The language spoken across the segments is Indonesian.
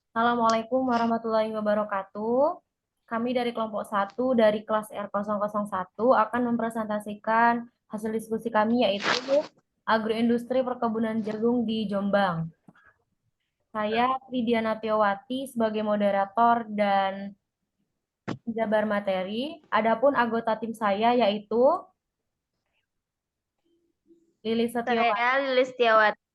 Assalamualaikum warahmatullahi wabarakatuh. Kami dari kelompok satu dari kelas R001 akan mempresentasikan hasil diskusi kami yaitu agroindustri perkebunan jagung di Jombang. Saya Tridiana Tiowati sebagai moderator dan penjabar materi. Adapun anggota tim saya yaitu Lilis Saya Setiawati, Lilis Setiawati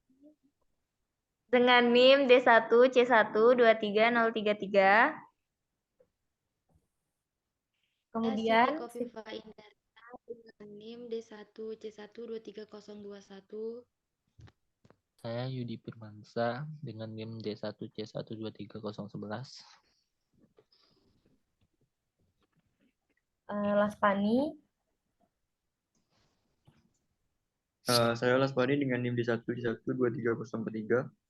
dengan NIM D1C1230033. Saya Siti kemudian Kofifa Indarta dengan NIM D1C1230021. Saya Yudi Firmansa dengan NIM D1C1230011. Laspani, Saya Laspani dengan NIM D1C1230043.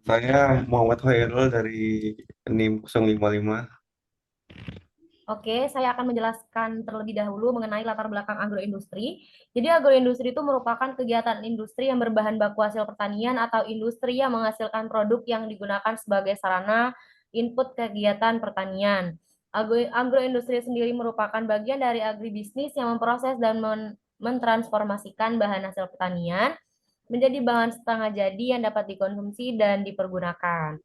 Saya Muhammad Hoirul dari NIM 055. Oke, saya akan menjelaskan terlebih dahulu mengenai latar belakang agroindustri. Jadi agroindustri itu merupakan kegiatan industri yang berbahan baku hasil pertanian atau industri yang menghasilkan produk yang digunakan sebagai sarana input kegiatan pertanian. Agroindustri sendiri merupakan bagian dari agribisnis yang memproses dan mentransformasikan bahan hasil pertanian menjadi bahan setengah jadi yang dapat dikonsumsi dan dipergunakan.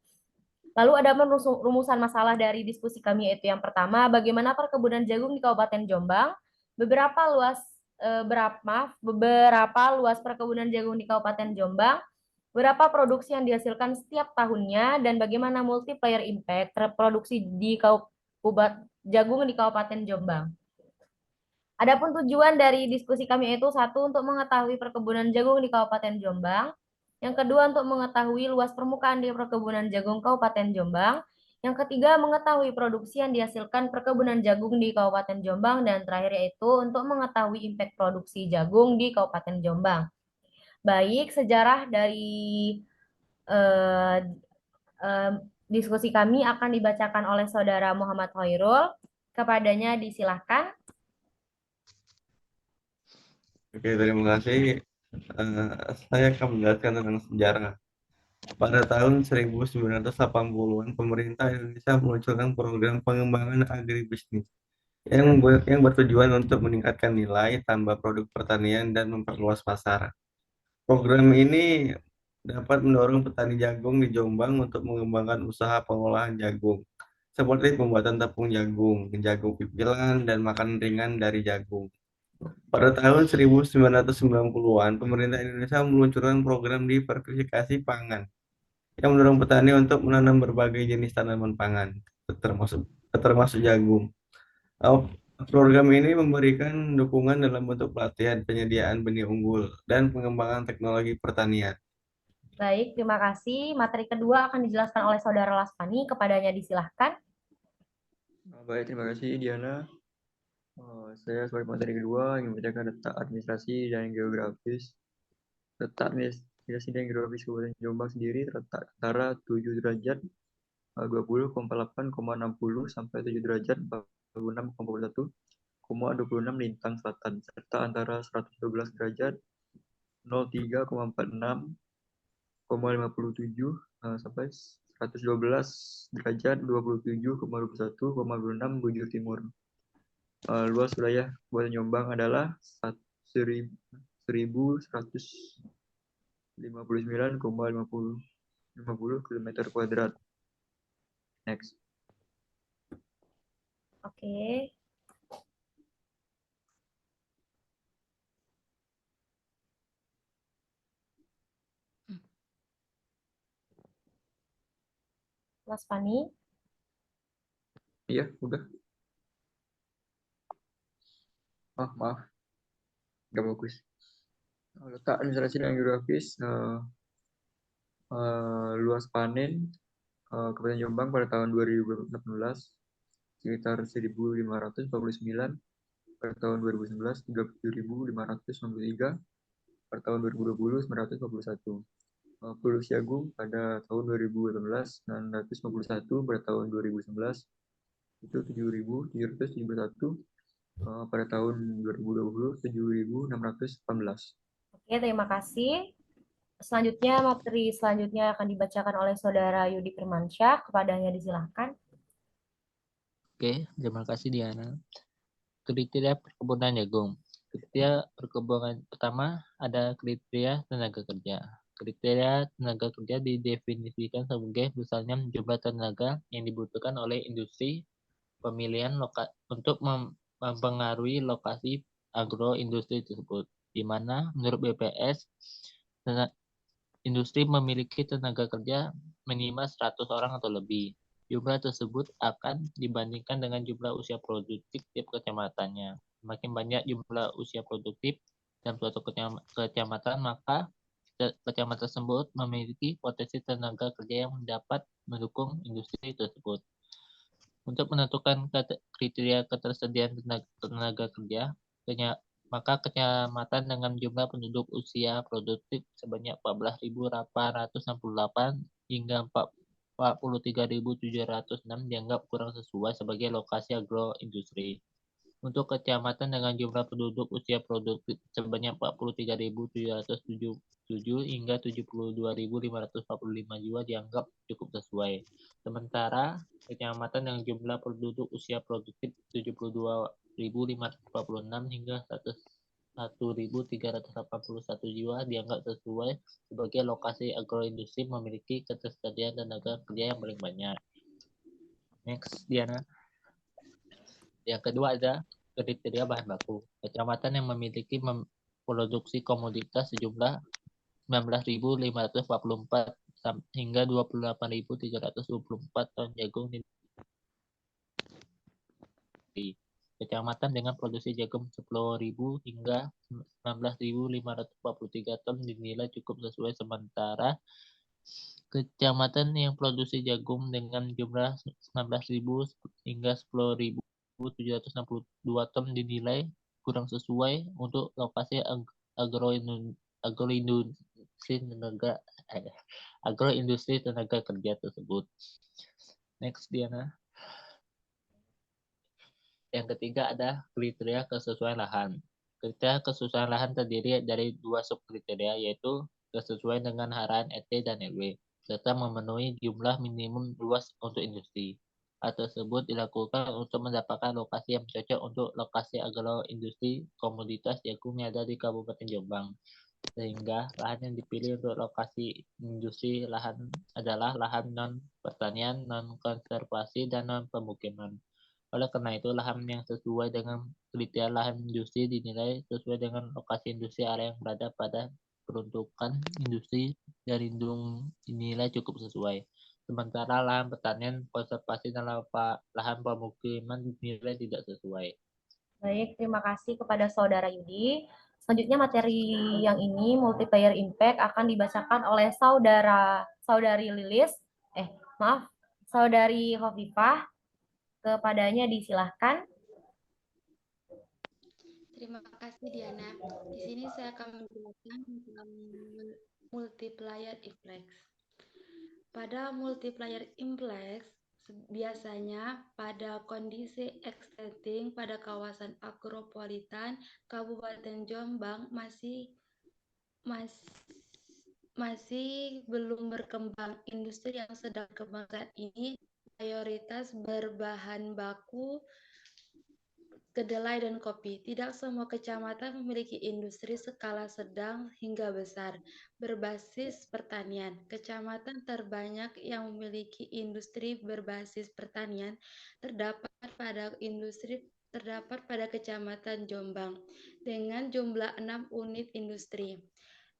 Lalu ada rumusan masalah dari diskusi kami yaitu yang pertama, bagaimana perkebunan jagung di Kabupaten Jombang? Beberapa luas beberapa luas perkebunan jagung di Kabupaten Jombang, berapa produksi yang dihasilkan setiap tahunnya dan bagaimana multiplier impact terproduksi di jagung di Kabupaten Jombang. Adapun tujuan dari diskusi kami itu satu untuk mengetahui perkebunan jagung di Kabupaten Jombang, yang kedua untuk mengetahui luas permukaan di perkebunan jagung Kabupaten Jombang, yang ketiga mengetahui produksi yang dihasilkan perkebunan jagung di Kabupaten Jombang, dan terakhir yaitu untuk mengetahui impact produksi jagung di Kabupaten Jombang. Baik, sejarah dari eh, eh, diskusi kami akan dibacakan oleh Saudara Muhammad Hoirul. Kepadanya disilahkan. Oke, terima kasih. Saya akan menjelaskan tentang sejarah. Pada tahun 1980-an, pemerintah Indonesia meluncurkan program pengembangan agribisnis yang bertujuan untuk meningkatkan nilai tambah produk pertanian dan memperluas pasar. Program ini dapat mendorong petani jagung di Jombang untuk mengembangkan usaha pengolahan jagung, seperti pembuatan tepung jagung, jagung pipilan, dan makanan ringan dari jagung. Pada tahun 1990-an, pemerintah Indonesia meluncurkan program diversifikasi pangan yang mendorong petani untuk menanam berbagai jenis tanaman pangan, termasuk termasuk jagung. Uh, Program ini memberikan dukungan dalam bentuk pelatihan, penyediaan benih unggul, dan pengembangan teknologi pertanian. Baik, terima kasih. Materi kedua akan dijelaskan oleh Saudara Laspani. Kepadanya disilahkan. Baik, terima kasih Diana. Saya sebagai materi kedua ingin membacakan letak administrasi dan geografis. Letak administrasi dan geografis Kabupaten Jombang sendiri terletak antara 7 derajat 20,8,60 sampai 7 derajat 46,41,26 lintang selatan, serta antara 112 derajat 03,46,57 sampai 112 derajat 27,21,26 bujur timur. Luas wilayah Kabupaten Jombang adalah 1.159,50 km kuadrat. Next. Oke. Laspani. Iya, udah. Maaf, nggak bagus. Letak administrasi dan geografis, luas panen Kabupaten Jombang pada tahun 2018 sekitar 1.549, pada tahun 2019 37.593, pada tahun 2020 941. Produksi jagung pada tahun 2018 951, pada tahun 2019 itu 7.771, pada tahun 2020 7.618. Oke, terima kasih. Selanjutnya, materi selanjutnya akan dibacakan oleh Saudara Yudi Firmansyah. Kepadanya disilahkan. Oke, terima kasih Diana. Kriteria perkebunan jagung. Kriteria perkebunan pertama ada kriteria tenaga kerja. Kriteria tenaga kerja didefinisikan sebagai misalnya jumlah tenaga yang dibutuhkan oleh industri pemilihan untuk mempengaruhi lokasi agroindustri tersebut, di mana menurut BPS industri memiliki tenaga kerja minimal 100 orang atau lebih. Jumlah tersebut akan dibandingkan dengan jumlah usia produktif tiap kecamatannya. Semakin banyak jumlah usia produktif dalam suatu kecamatan, maka kecamatan tersebut memiliki potensi tenaga kerja yang dapat mendukung industri tersebut. Untuk menentukan kriteria ketersediaan tenaga kerja, maka kecamatan dengan jumlah penduduk usia produktif sebanyak 14.868 hingga 43.706 dianggap kurang sesuai sebagai lokasi agroindustri. Untuk kecamatan dengan jumlah penduduk usia produktif sebanyak 43.777 hingga 72.545 jiwa dianggap cukup sesuai. Sementara kecamatan dengan jumlah penduduk usia produktif 72.546 hingga 1.381 jiwa dianggap sesuai sebagai lokasi agroindustri memiliki ketersediaan tenaga kerja yang paling banyak. Next, Diana. Yang kedua ada kriteria bahan baku. Kecamatan yang memiliki produksi komoditas sejumlah 19.544 hingga 28.324 ton jagung di kecamatan dengan produksi jagung 10.000 hingga 19.543 ton dinilai cukup sesuai, sementara kecamatan yang produksi jagung dengan jumlah 19.000 hingga 10.762 ton dinilai kurang sesuai untuk lokasi agroindustri tenaga kerja tersebut. Next, Diana. Yang ketiga ada kriteria kesesuaian lahan. Kriteria kesesuaian lahan terdiri dari 2 subkriteria, yaitu kesesuaian dengan harahan RT dan RW, serta memenuhi jumlah minimum luas untuk industri. Hal tersebut dilakukan untuk mendapatkan lokasi yang cocok untuk lokasi agroindustri komoditas jagung yang ada di Kabupaten Jombang. Sehingga lahan yang dipilih untuk lokasi industri lahan adalah lahan non-pertanian, non-konservasi, dan non-pemukiman. Oleh karena itu, lahan yang sesuai dengan kriteria lahan industri dinilai sesuai dengan lokasi industri area yang berada pada peruntukan industri dan lindung dinilai cukup sesuai. Sementara lahan pertanian, konservasi, dan lahan pemukiman dinilai tidak sesuai. Baik, terima kasih kepada Saudara Yudi. Selanjutnya materi yang ini multiplayer impact akan dibacakan oleh Saudari Lilis. Saudari Hovifah. Kepadanya disilahkan. Terima kasih Diana. Di sini saya akan menjelaskan tentang multiplier impact. Pada multiplier impact, biasanya pada kondisi existing pada kawasan agropolitan Kabupaten Jombang masih belum berkembang. Industri yang sedang berkembang saat ini mayoritas berbahan baku kedelai dan kopi. Tidak semua kecamatan memiliki industri skala sedang hingga besar berbasis pertanian. Kecamatan terbanyak yang memiliki industri berbasis pertanian terdapat pada Kecamatan Jombang dengan jumlah 6 unit industri.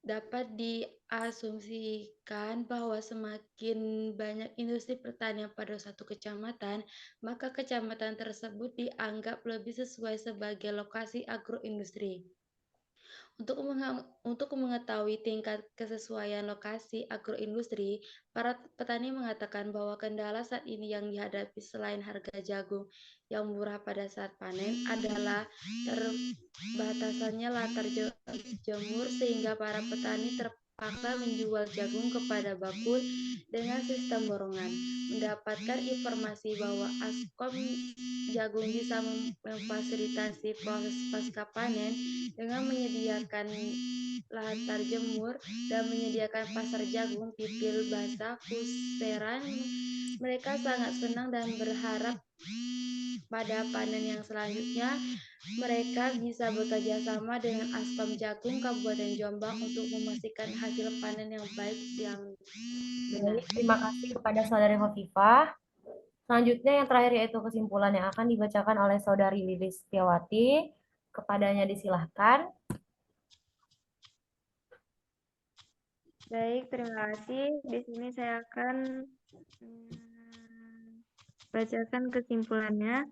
Dapat diasumsikan bahwa semakin banyak industri pertanian pada suatu kecamatan, maka kecamatan tersebut dianggap lebih sesuai sebagai lokasi agroindustri. Untuk mengetahui tingkat kesesuaian lokasi agroindustri, para petani mengatakan bahwa kendala saat ini yang dihadapi selain harga jagung yang murah pada saat panen adalah terbatasannya latar jemur, sehingga para petani terpaksa menjual jagung kepada bakul dengan sistem borongan. Mendapatkan informasi bahwa Askom Jagung bisa memfasilitasi proses pasca panen dengan menyediakan latar jemur, dan menyediakan pasar jagung, pipil basah, kuseran. Mereka sangat senang dan berharap pada panen yang selanjutnya mereka bisa bekerja sama dengan Aspam Jagung Kabupaten Jombang untuk memastikan hasil panen yang baik yang benar. Baik, terima kasih kepada Saudari Hovifah. Selanjutnya yang terakhir yaitu kesimpulan yang akan dibacakan oleh Saudari Lilis Setiawati. Kepadanya disilahkan. Baik, terima kasih. Di sini saya akan bacakan kesimpulannya.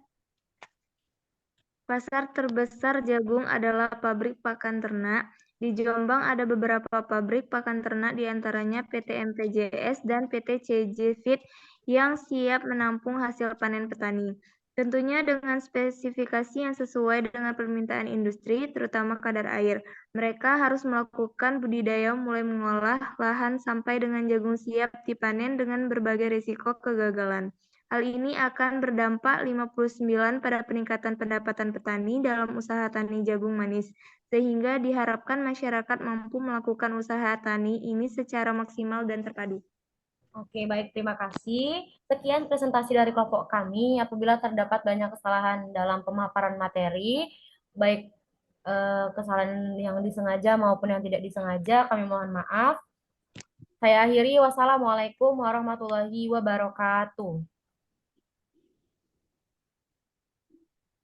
Pasar terbesar jagung adalah pabrik pakan ternak. Di Jombang ada beberapa pabrik pakan ternak, diantaranya PT MPJS dan PT CJ Feed yang siap menampung hasil panen petani. Tentunya dengan spesifikasi yang sesuai dengan permintaan industri, terutama kadar air. Mereka harus melakukan budidaya mulai mengolah lahan sampai dengan jagung siap dipanen dengan berbagai risiko kegagalan. Hal ini akan berdampak 59 pada peningkatan pendapatan petani dalam usaha tani jagung manis, sehingga diharapkan masyarakat mampu melakukan usaha tani ini secara maksimal dan terpadu. Oke, baik, terima kasih. Sekian presentasi dari kelompok kami. Apabila terdapat banyak kesalahan dalam pemaparan materi, baik kesalahan yang disengaja maupun yang tidak disengaja, kami mohon maaf. Saya akhiri, wassalamualaikum warahmatullahi wabarakatuh.